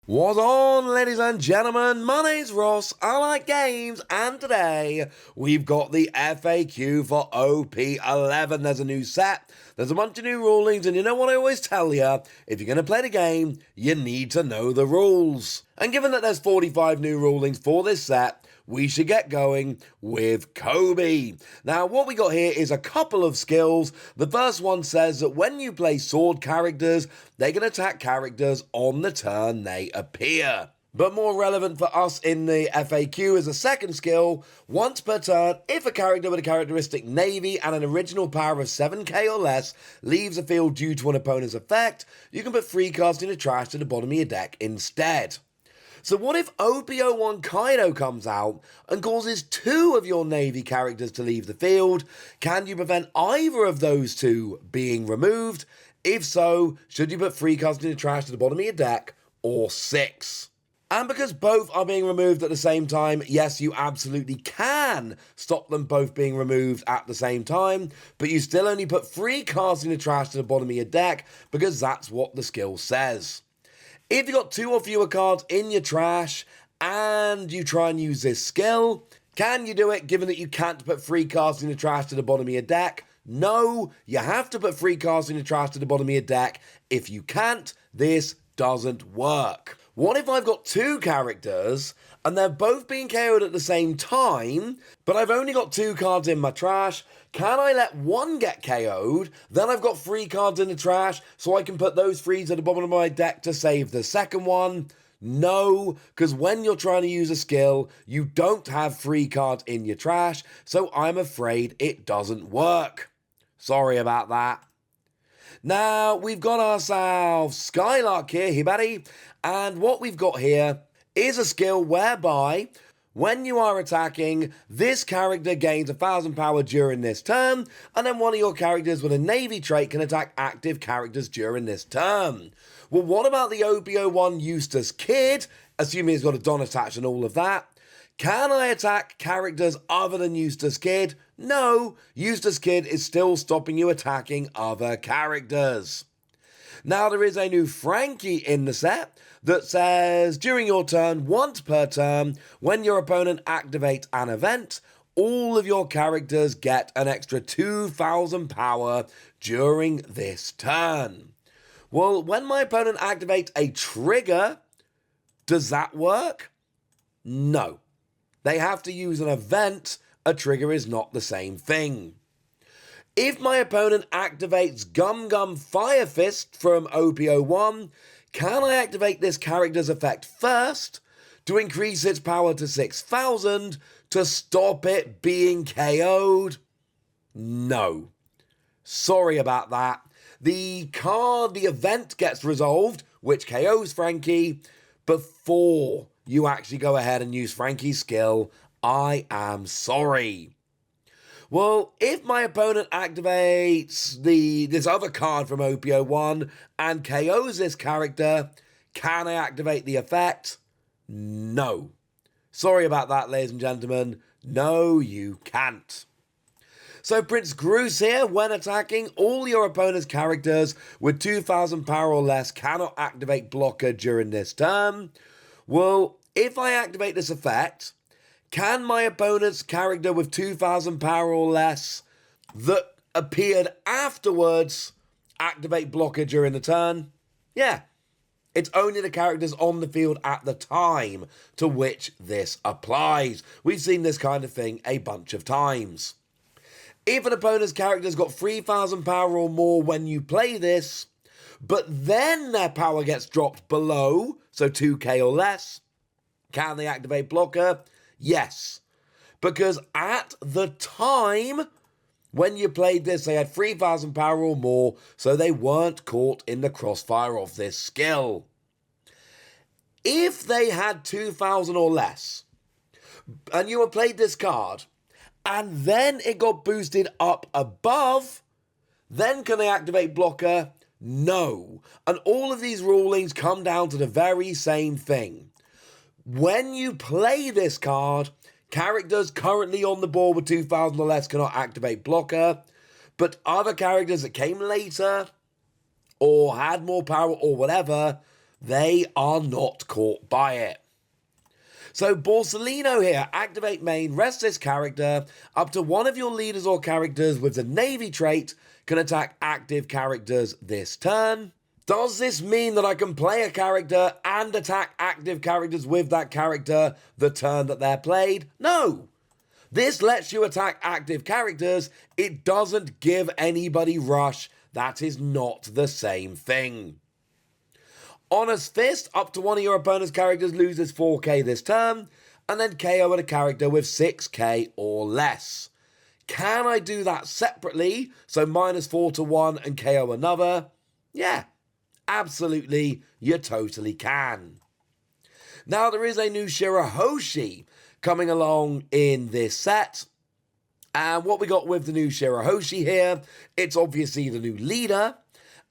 What's on, ladies and gentlemen? My name's Ross, I like games, and today we've got the FAQ for OP-11. There's a new set, there's a bunch of new rulings, and you know what I always tell you, if you're going to play the game, you need to know the rules. And given that there's 45 new rulings for this set, we should get going with Kobe. Now, what we got here is a couple of skills. The first one says that when you play sword characters, they can attack characters on the turn they appear. But more relevant for us in the FAQ is a second skill. Once per turn, if a character with a characteristic Navy and an original power of 7k or less leaves the field due to an opponent's effect, you can put free cards in the trash to the bottom of your deck instead. So what if OP-11 Kaido comes out and causes two of your Navy characters to leave the field? Can you prevent either of those two being removed? If so, should you put free cards in the trash to the bottom of your deck, or 6? And because both are being removed at the same time, yes, you absolutely can stop them both being removed at the same time, but you still only put free cards in the trash to the bottom of your deck because that's what the skill says. If you've got 2 or fewer cards in your trash and you try and use this skill, can you do it given that you can't put free cards in the trash to the bottom of your deck? No, you have to put free cards in the trash to the bottom of your deck. If you can't, this doesn't work. What if I've got 2 characters and they're both being KO'd at the same time, but I've only got 2 cards in my trash? Can I let one get KO'd, then I've got 3 cards in the trash, so I can put those 3s at the bottom of my deck to save the second one? No, because when you're trying to use a skill, you don't have 3 cards in your trash, so I'm afraid it doesn't work. Sorry about that. Now, we've got ourselves Skylark here, hey buddy, and what we've got here is a skill whereby when you are attacking, this character gains 1,000 power during this turn, and then one of your characters with a Navy trait can attack active characters during this turn. Well, what about the OP-01 Eustace Kid, assuming he's got a Don attached and all of that? Can I attack characters other than Eustace Kid? No, Eustace Kid is still stopping you attacking other characters. Now there is a new Frankie in the set that says, during your turn, once per turn, when your opponent activates an event, all of your characters get an extra 2,000 power during this turn. Well, when my opponent activates a trigger, does that work? No. They have to use an event. A trigger is not the same thing. If my opponent activates Gum Gum Fire Fist from OP-01, can I activate this character's effect first to increase its power to 6,000 to stop it being KO'd? No. Sorry about that. The event gets resolved, which KOs Frankie, before you actually go ahead and use Frankie's skill. I am sorry. Well, if my opponent activates this other card from OP-01 and KOs this character, can I activate the effect? No. Sorry about that, ladies and gentlemen. No, you can't. So Prince Groose here, when attacking, all your opponent's characters with 2,000 power or less cannot activate blocker during this turn. Well, if I activate this effect, can my opponent's character with 2,000 power or less that appeared afterwards activate blocker during the turn? Yeah. It's only the characters on the field at the time to which this applies. We've seen this kind of thing a bunch of times. If an opponent's character's got 3,000 power or more when you play this, but then their power gets dropped below, so 2k or less, can they activate blocker? Yes, because at the time when you played this, they had 3,000 power or more, so they weren't caught in the crossfire of this skill. If they had 2,000 or less, and you had played this card, and then it got boosted up above, then can they activate blocker? No. And all of these rulings come down to the very same thing. When you play this card, characters currently on the board with 2,000 or less cannot activate blocker, but other characters that came later or had more power or whatever, They are not caught by it. So Borsellino here, activate main, rest this character. Up to one of your leaders or characters with the Navy trait can attack active characters this turn. Does this mean that I can play a character and attack active characters with that character the turn that they're played? No. This lets you attack active characters. It doesn't give anybody rush. That is not the same thing. Honest Fist, up to one of your opponent's characters loses 4k this turn, and then KO a character with 6k or less. Can I do that separately, so -4 to one and KO another? Yeah, absolutely, you totally can. Now there is a new Shirahoshi coming along in this set. And what we got with the new Shirahoshi here, it's obviously the new leader.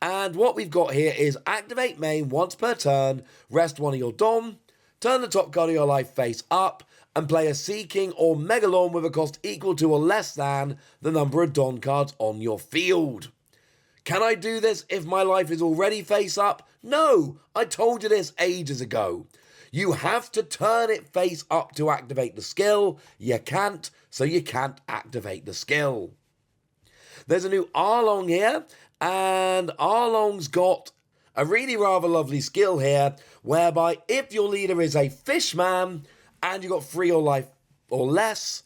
And what we've got here is activate main once per turn, rest one of your Dom, turn the top card of your life face up, and play a Sea King or Megalorn with a cost equal to or less than the number of Don cards on your field. Can I do this if my life is already face up? No, I told you this ages ago. You have to turn it face up to activate the skill. You can't, so you can't activate the skill. There's a new Arlong here, and Arlong's got a really rather lovely skill here, whereby if your leader is a fishman, and you've got 3 or life or less,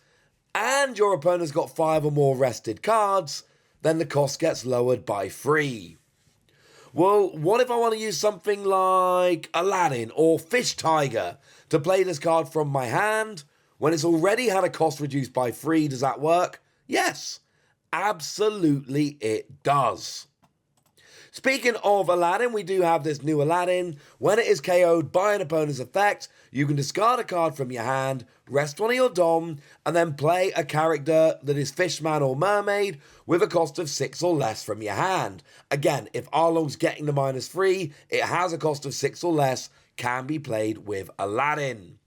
and your opponent's got 5 or more rested cards, then the cost gets lowered by 3. Well, what if I want to use something like Aladdin or Fish Tiger to play this card from my hand when it's already had a cost reduced by 3? Does that work? Yes, absolutely it does. Speaking of Aladdin, we do have this new Aladdin. When it is KO'd by an opponent's effect, you can discard a card from your hand, rest one of your Dom, and then play a character that is Fishman or Mermaid with a cost of 6 or less from your hand. Again, if Arlong's getting the -3, it has a cost of 6 or less, can be played with Aladdin.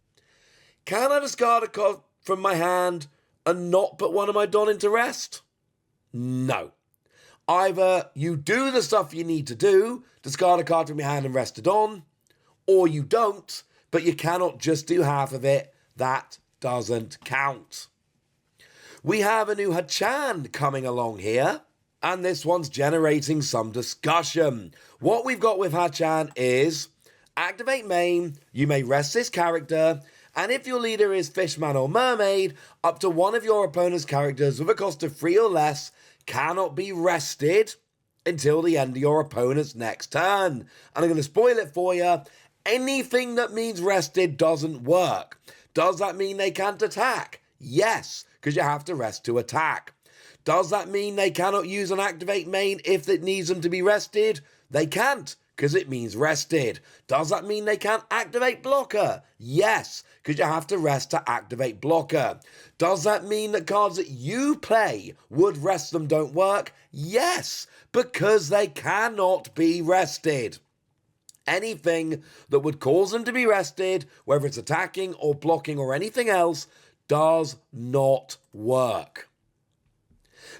Can I discard a card from my hand and not put one of my Don into rest? No. Either you do the stuff you need to do, discard a card from your hand and rest it on, or you don't, but you cannot just do half of it. That doesn't count. We have a new Hachan coming along here, and this one's generating some discussion. What we've got with Hachan is activate main, you may rest this character, and if your leader is Fishman or Mermaid, up to one of your opponent's characters with a cost of 3 or less cannot be rested until the end of your opponent's next turn. And I'm going to spoil it for you. Anything that means rested doesn't work. Does that mean they can't attack? Yes, because you have to rest to attack. Does that mean they cannot use an activate main if it needs them to be rested? They can't, because it means rested. Does that mean they can't activate blocker? Yes, because you have to rest to activate blocker. Does that mean that cards that you play would rest them don't work? Yes, because they cannot be rested. Anything that would cause them to be rested, whether it's attacking or blocking or anything else, does not work.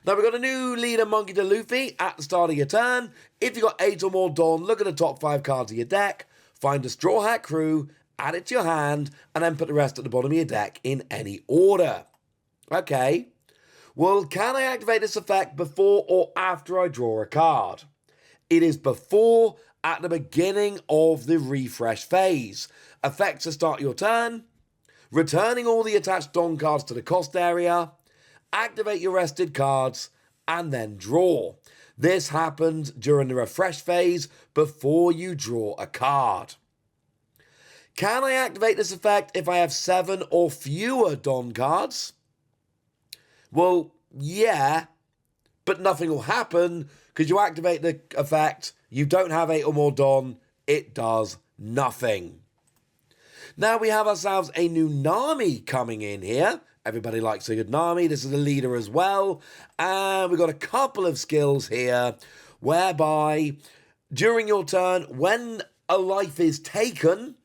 Now we've got a new leader, Monkey D. Luffy, at the start of your turn. If you've got 8 or more Don, look at the top 5 cards of your deck, find a Straw Hat Crew, add it to your hand, and then put the rest at the bottom of your deck in any order. Okay, well, can I activate this effect before or after I draw a card? It is before, at the beginning of the refresh phase. Effects to start your turn, returning all the attached Don cards to the cost area, activate your rested cards, and then draw. This happens during the refresh phase before you draw a card. Can I activate this effect if I have 7 or fewer Don cards? Well, yeah, but nothing will happen because you activate the effect, you don't have 8 or more Don, it does nothing. Now we have ourselves a new Nami coming in here. Everybody likes a good Nami. This is a leader as well. And we've got a couple of skills here whereby during your turn, when a life is taken,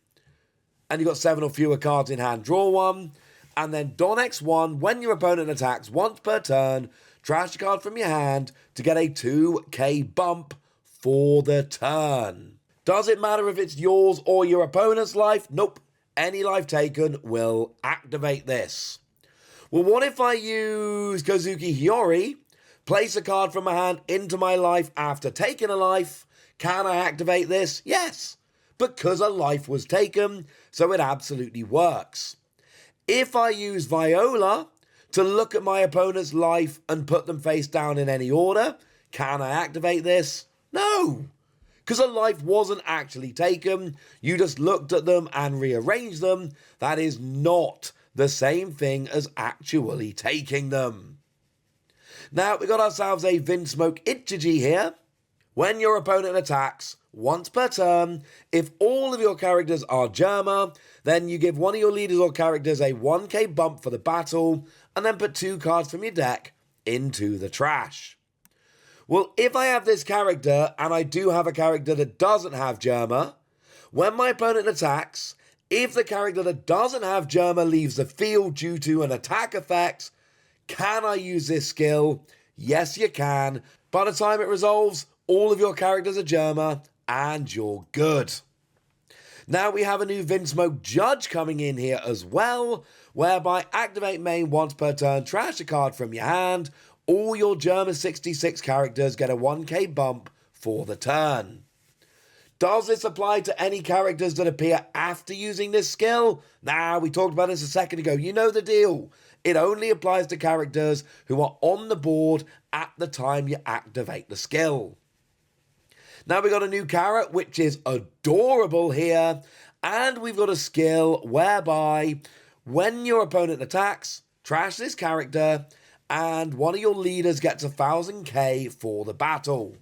and you've got 7 or fewer cards in hand, draw one. And then Don X1, when your opponent attacks once per turn, trash a card from your hand to get a 2k bump for the turn. Does it matter if it's yours or your opponent's life? Nope. Any life taken will activate this. Well, what if I use Kozuki Hiyori, place a card from my hand into my life after taking a life? Can I activate this? Yes, because a life was taken, so it absolutely works. If I use Viola to look at my opponent's life and put them face down in any order, can I activate this? No, because a life wasn't actually taken. You just looked at them and rearranged them. That is not the same thing as actually taking them. Now, we got ourselves a Vinsmoke Ichiji here. When your opponent attacks, once per turn, if all of your characters are Germa, then you give one of your leaders or characters a 1k bump for the battle, and then put 2 cards from your deck into the trash. Well, if I have this character, and I do have a character that doesn't have Germa, when my opponent attacks, if the character that doesn't have Germa leaves the field due to an attack effect, can I use this skill? Yes, you can. By the time it resolves, all of your characters are Germa, and you're good. Now we have a new Vinsmoke Judge coming in here as well, whereby activate main once per turn, trash a card from your hand. All your Germa 66 characters get a 1k bump for the turn. Does this apply to any characters that appear after using this skill? Nah, we talked about this a second ago. You know the deal. It only applies to characters who are on the board at the time you activate the skill. Now we got a new carrot, which is adorable here. And we've got a skill whereby when your opponent attacks, trash this character, and one of your leaders gets 1000k for the battle.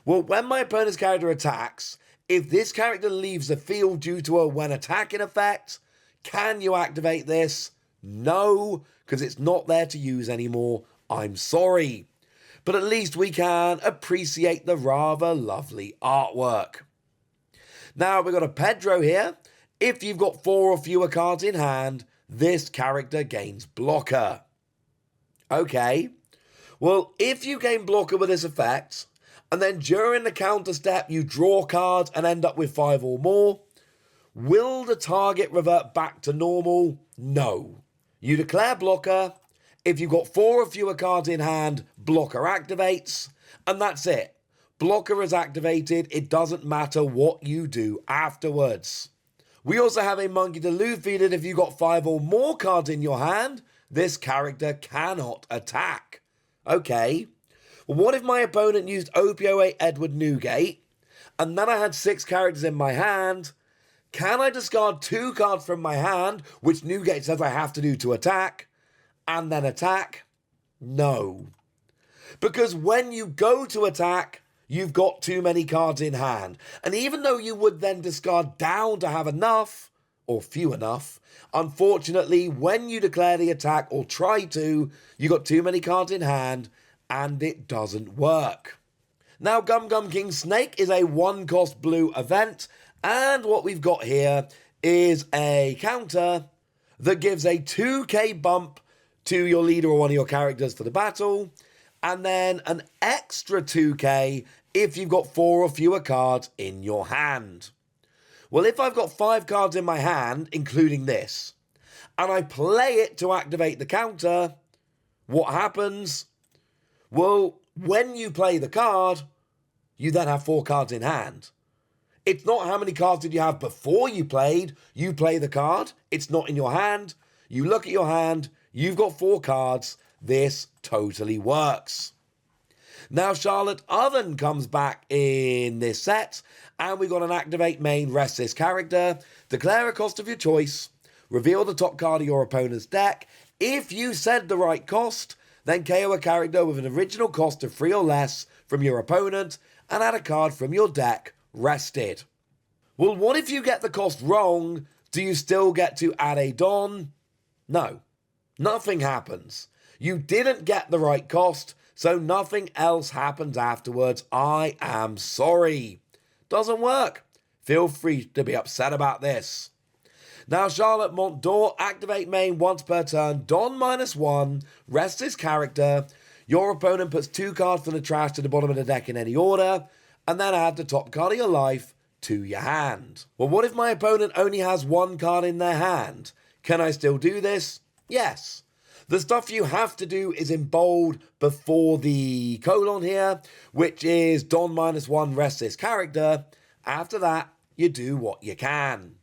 Well, when my opponent's character attacks, if this character leaves the field due to a when attacking effect, can you activate this? No, because it's not there to use anymore. I'm sorry. But at least we can appreciate the rather lovely artwork. Now we've got a Pedro here. If you've got 4 or fewer cards in hand, this character gains blocker. Okay, well, if you gain blocker with this effect, and then during the counter step you draw cards and end up with 5 or more, will the target revert back to normal? No. You declare blocker. If you've got 4 or fewer cards in hand, blocker activates, and that's it. Blocker is activated. It doesn't matter what you do afterwards. We also have a Monkey D. Luffy that if you've got 5 or more cards in your hand, this character cannot attack. Okay, well, what if my opponent used OP-08 Edward Newgate, and then I had 6 characters in my hand? Can I discard 2 cards from my hand, which Newgate says I have to do to attack, and then attack? No. Because when you go to attack, you've got too many cards in hand. And even though you would then discard down to have enough, or few enough, unfortunately, when you declare the attack or try to, you got too many cards in hand, and it doesn't work. Now, Gum Gum King Snake is a 1-cost blue event, and what we've got here is a counter that gives a 2k bump to your leader or one of your characters for the battle, and then an extra 2k if you've got 4 or fewer cards in your hand. Well, if I've got 5 cards in my hand, including this, and I play it to activate the counter, what happens? Well, when you play the card, you then have 4 cards in hand. It's not how many cards did you have before you play the card, it's not in your hand, you look at your hand, you've got 4 cards, this totally works. Now Charlotte Oven comes back in this set, and we've got an activate main rest this character, declare a cost of your choice, reveal the top card of your opponent's deck. If you said the right cost, then KO a character with an original cost of 3 or less from your opponent, and add a card from your deck, rested. Well, what if you get the cost wrong? Do you still get to add a Don? No, nothing happens. You didn't get the right cost, so nothing else happens afterwards. I am sorry. Doesn't work. Feel free to be upset about this. Now, Charlotte Montdor, activate main once per turn, Don -1, rest this character. Your opponent puts 2 cards from the trash to the bottom of the deck in any order, and then add the top card of your life to your hand. Well, what if my opponent only has one card in their hand? Can I still do this? Yes. The stuff you have to do is in bold before the colon here, which is Don -1 rest this character. After that, you do what you can.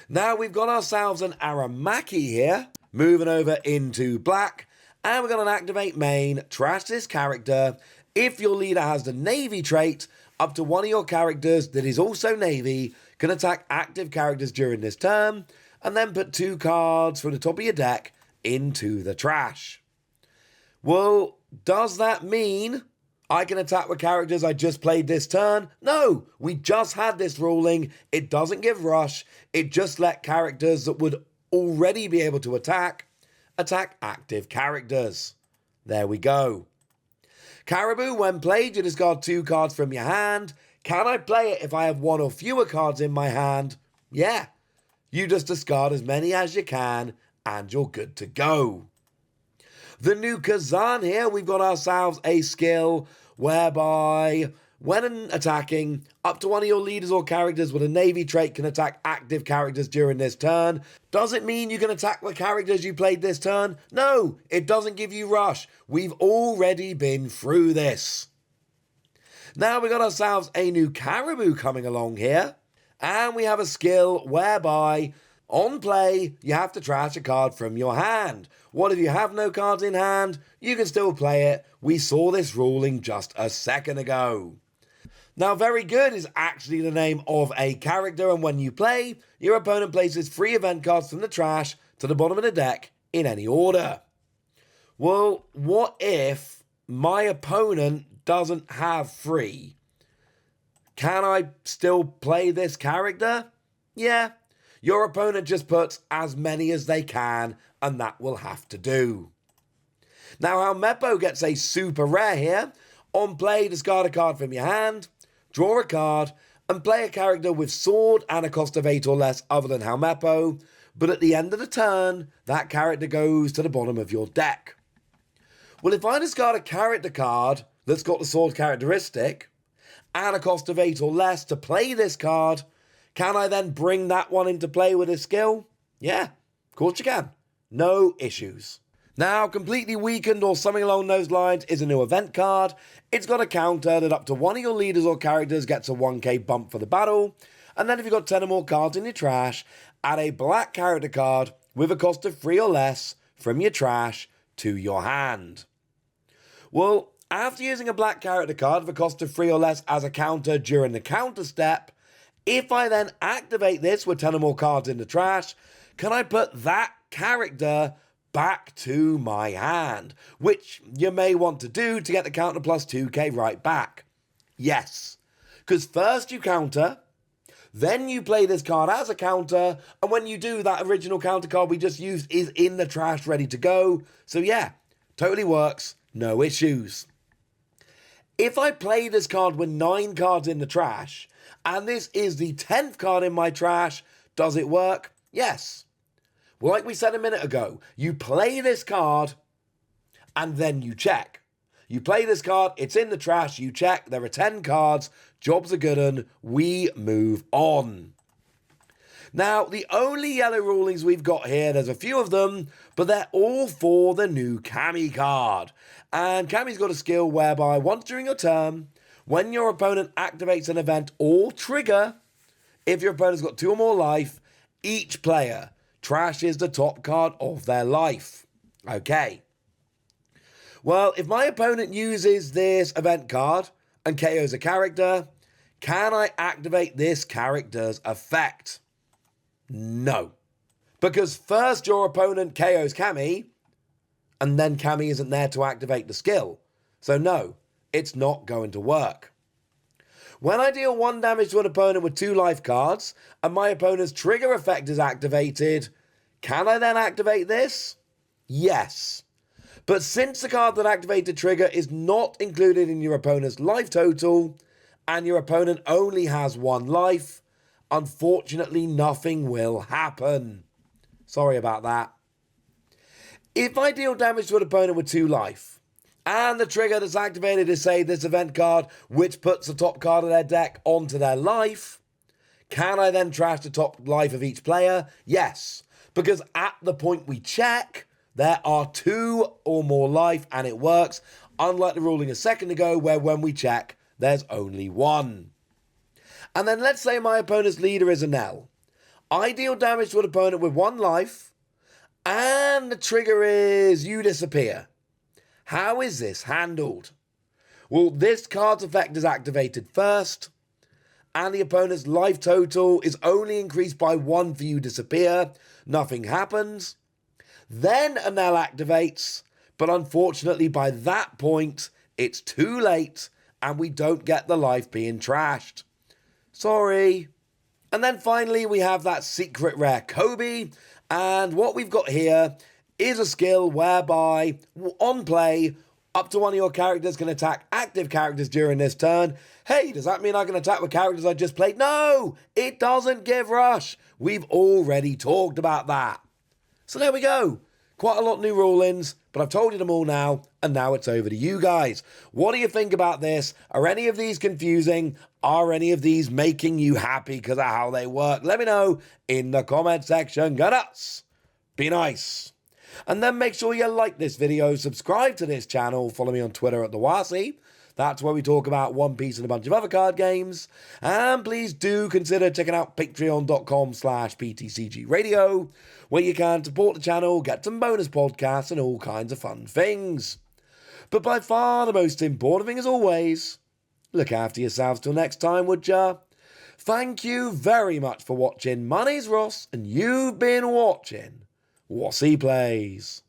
Now we've got ourselves an Aramaki here, moving over into black, and we're going to activate main, trash this character. If your leader has the Navy trait, up to one of your characters that is also Navy can attack active characters during this turn, and then put 2 cards from the top of your deck into the trash. Well, does that mean I can attack with characters I just played this turn? No, we just had this ruling. It doesn't give rush. It just let characters that would already be able to attack active characters. There we go. Caribou, when played, you discard 2 cards from your hand. Can I play it if I have 1 or fewer cards in my hand? Yeah. You just discard as many as you can, and you're good to go. The new Kazan here, we've got ourselves a skill whereby when attacking, up to one of your leaders or characters with a Navy trait can attack active characters during this turn. Does it mean you can attack the characters you played this turn? No, it doesn't give you rush. We've already been through this. Now we've got ourselves a new Caribou coming along here. And we have a skill whereby on play, you have to trash a card from your hand. What if you have no cards in hand? You can still play it. We saw this ruling just a second ago. Now, very good is actually the name of a character, and when you play, your opponent places 3 event cards from the trash to the bottom of the deck in any order. Well, what if my opponent doesn't have 3? Can I still play this character? Yeah. Your opponent just puts as many as they can, and that will have to do. Now, how Meppo gets a super rare here. On play, discard a card from your hand, draw a card, and play a character with sword and a cost of 8 or less other than Halmeppo, but at the end of the turn, that character goes to the bottom of your deck. Well, if I discard a character card that's got the sword characteristic, and a cost of 8 or less to play this card, can I then bring that one into play with a skill? Yeah, of course you can. No issues. Now, completely weakened or something along those lines is a new event card. It's got a counter that up to one of your leaders or characters gets a 1k bump for the battle. And then if you've got 10 or more cards in your trash, add a black character card with a cost of 3 or less from your trash to your hand. Well, after using a black character card with a cost of 3 or less as a counter during the counter step, if I then activate this with 10 or more cards in the trash, can I put that character back to my hand, which you may want to do to get the counter plus 2k right back? Yes, because first you counter, then you play this card as a counter, and when you do, that original counter card we just used is in the trash ready to go. So yeah, totally works, no issues. If I play this card with 9 cards in the trash, and this is the 10th card in my trash, does it work? Yes. Well, like we said a minute ago, you play this card, and then you check. You play this card, it's in the trash, you check, there are 10 cards, job's a good un, we move on. Now, the only yellow rulings we've got here, there's a few of them, but they're all for the new Kami card. And Kami's got a skill whereby once during your turn, when your opponent activates an event or trigger, if your opponent's got 2 or more life, each player trashes the top card of their life. Okay. Well, if my opponent uses this event card and KOs a character, can I activate this character's effect? No. Because first your opponent KOs Kami, and then Kami isn't there to activate the skill. So no, it's not going to work. When I deal 1 damage to an opponent with 2 life cards, and my opponent's trigger effect is activated, can I then activate this? Yes. But since the card that activated trigger is not included in your opponent's life total, and your opponent only has 1 life, unfortunately nothing will happen. Sorry about that. If I deal damage to an opponent with 2 life, and the trigger that's activated is, say, this event card, which puts the top card of their deck onto their life, Can I then trash the top life of each player? Yes, because at the point we check, there are 2 or more life and it works, unlike the ruling a second ago where when we check, there's only 1. And then let's say my opponent's leader is an L. I deal damage to an opponent with 1 life, and the trigger is you disappear. How is this handled? Well, this card's effect is activated first, and the opponent's life total is only increased by 1 for you disappear. Nothing happens. Then an L activates, but unfortunately by that point, it's too late, and we don't get the life being trashed. Sorry. And then finally we have that secret rare Kobe, and what we've got here is a skill whereby on play up to 1 of your characters can attack active characters during this turn. Hey, does that mean I can attack with characters I just played? No, it doesn't give rush. We've already talked about that. So there we go. Quite a lot of new rulings, but I've told you them all now, and now it's over to you guys. What do you think about this? Are any of these confusing? Are any of these making you happy because of how they work? Let me know in the comment section. Go nuts. Be nice. And then make sure you like this video, subscribe to this channel, follow me on Twitter at the Wasi. That's where we talk about One Piece and a bunch of other card games. And please do consider checking out patreon.com/PTCG Radio, where you can support the channel, get some bonus podcasts and all kinds of fun things. But by far the most important thing as always, look after yourselves till next time, would ya? Thank you very much for watching. My name's Ross, and you've been watching Wasi Plays.